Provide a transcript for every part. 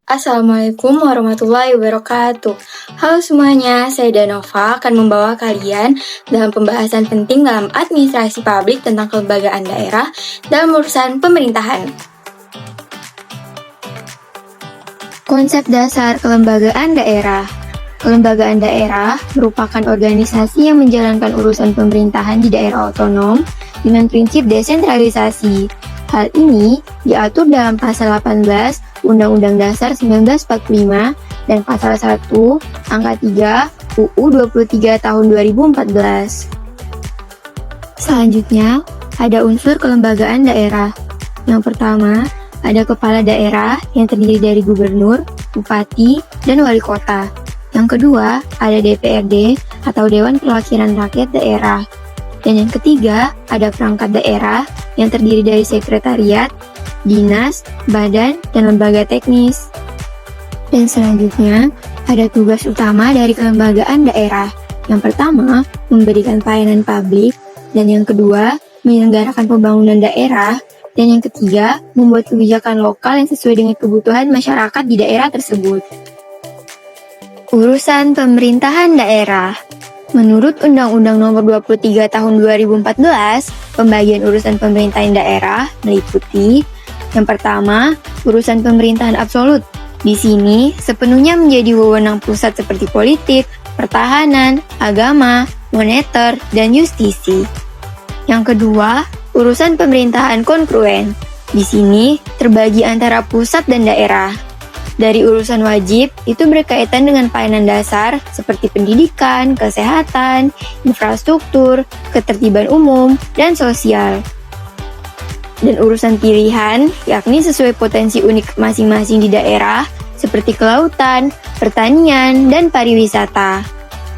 Assalamualaikum warahmatullahi wabarakatuh. Halo semuanya, saya Danova akan membawa kalian dalam pembahasan penting dalam administrasi publik tentang kelembagaan daerah dalam urusan pemerintahan. Konsep dasar kelembagaan daerah. Kelembagaan daerah merupakan organisasi yang menjalankan urusan pemerintahan di daerah otonom dengan prinsip desentralisasi. Hal ini diatur dalam pasal 18 Undang-Undang Dasar 1945 dan pasal 1 angka 3 UU 23 tahun 2014. Selanjutnya, ada unsur kelembagaan daerah. Yang pertama, ada kepala daerah yang terdiri dari gubernur, bupati, dan wali kota. Yang kedua, ada DPRD atau Dewan Perwakilan Rakyat Daerah. Dan yang ketiga, ada perangkat daerah yang terdiri dari sekretariat, dinas, badan, dan lembaga teknis. Dan selanjutnya, ada tugas utama dari kelembagaan daerah. Yang pertama, memberikan pelayanan publik, dan yang kedua, menyelenggarakan pembangunan daerah, dan yang ketiga, membuat kebijakan lokal yang sesuai dengan kebutuhan masyarakat di daerah tersebut. Urusan pemerintahan daerah. Menurut Undang-Undang Nomor 23 Tahun 2014, pembagian urusan pemerintahan daerah meliputi yang pertama, urusan pemerintahan absolut. Di sini sepenuhnya menjadi wewenang pusat seperti politik, pertahanan, agama, moneter, dan justisi. Yang kedua, urusan pemerintahan kongruen. Di sini terbagi antara pusat dan daerah. Dari urusan wajib, itu berkaitan dengan pelayanan dasar seperti pendidikan, kesehatan, infrastruktur, ketertiban umum, dan sosial. Dan urusan pilihan, yakni sesuai potensi unik masing-masing di daerah, seperti kelautan, pertanian, dan pariwisata.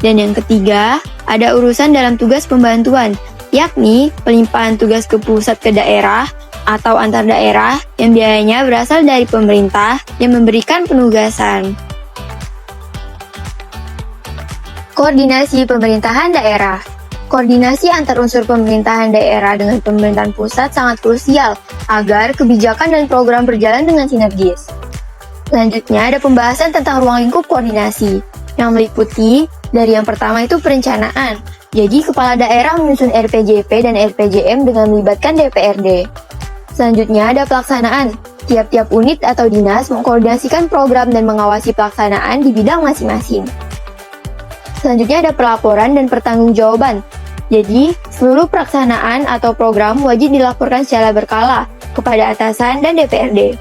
Dan yang ketiga, ada urusan dalam tugas pembantuan, yakni pelimpahan tugas ke pusat ke daerah, atau antar daerah yang biayanya berasal dari pemerintah yang memberikan penugasan. Koordinasi pemerintahan daerah. Koordinasi antar unsur pemerintahan daerah dengan pemerintahan pusat sangat krusial agar kebijakan dan program berjalan dengan sinergis. Selanjutnya ada pembahasan tentang ruang lingkup koordinasi yang meliputi dari yang pertama itu perencanaan. Jadi kepala daerah menyusun RPJP dan RPJM dengan melibatkan DPRD. Selanjutnya ada pelaksanaan. Tiap-tiap unit atau dinas mengkoordinasikan program dan mengawasi pelaksanaan di bidang masing-masing. Selanjutnya ada pelaporan dan pertanggungjawaban. Jadi, seluruh pelaksanaan atau program wajib dilaporkan secara berkala kepada atasan dan DPRD.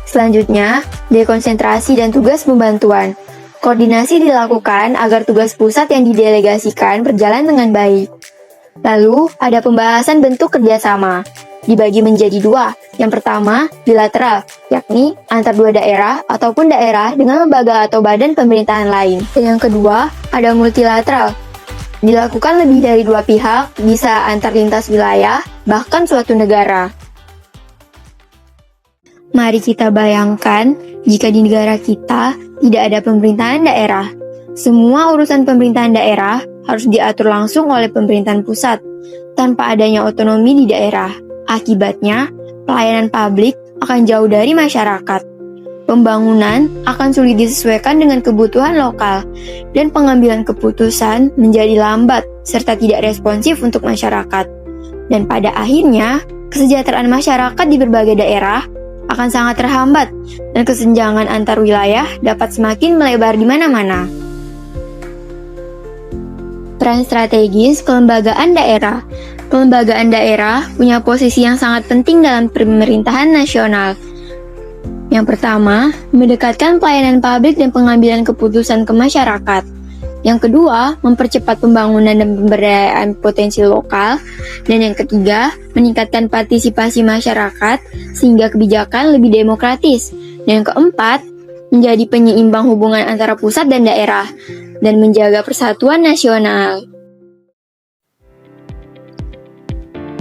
Selanjutnya, dekonsentrasi dan tugas pembantuan. Koordinasi dilakukan agar tugas pusat yang didelegasikan berjalan dengan baik. Lalu, ada pembahasan bentuk kerjasama. Dibagi menjadi dua. Yang pertama, bilateral, yakni antar dua daerah ataupun daerah dengan lembaga atau badan pemerintahan lain. Dan yang kedua, ada multilateral. Dilakukan lebih dari dua pihak, bisa antar lintas wilayah, bahkan suatu negara. Mari kita bayangkan jika di negara kita tidak ada pemerintahan daerah. Semua urusan pemerintahan daerah harus diatur langsung oleh pemerintahan pusat, tanpa adanya otonomi di daerah. Akibatnya, pelayanan publik akan jauh dari masyarakat. Pembangunan akan sulit disesuaikan dengan kebutuhan lokal, dan pengambilan keputusan menjadi lambat serta tidak responsif untuk masyarakat. Dan pada akhirnya, kesejahteraan masyarakat di berbagai daerah akan sangat terhambat, dan kesenjangan antar wilayah dapat semakin melebar di mana-mana. Peran strategis kelembagaan daerah. Kelembagaan daerah punya posisi yang sangat penting dalam pemerintahan nasional. Yang pertama, mendekatkan pelayanan publik dan pengambilan keputusan ke masyarakat. Yang kedua, mempercepat pembangunan dan pemberdayaan potensi lokal. Dan yang ketiga, meningkatkan partisipasi masyarakat sehingga kebijakan lebih demokratis. Dan yang keempat, menjadi penyeimbang hubungan antara pusat dan daerah dan menjaga persatuan nasional.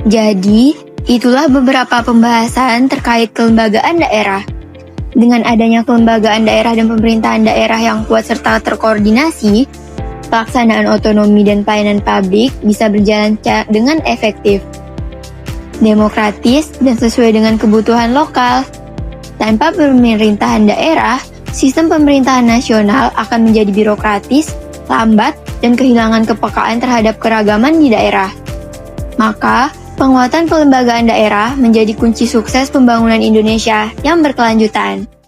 Jadi, itulah beberapa pembahasan terkait kelembagaan daerah. Dengan adanya kelembagaan daerah dan pemerintahan daerah yang kuat serta terkoordinasi, pelaksanaan otonomi dan pelayanan publik bisa berjalan dengan efektif, demokratis, dan sesuai dengan kebutuhan lokal. Tanpa pemerintahan daerah, sistem pemerintahan nasional akan menjadi birokratis, lambat, dan kehilangan kepekaan terhadap keragaman di daerah. Maka, penguatan kelembagaan daerah menjadi kunci sukses pembangunan Indonesia yang berkelanjutan.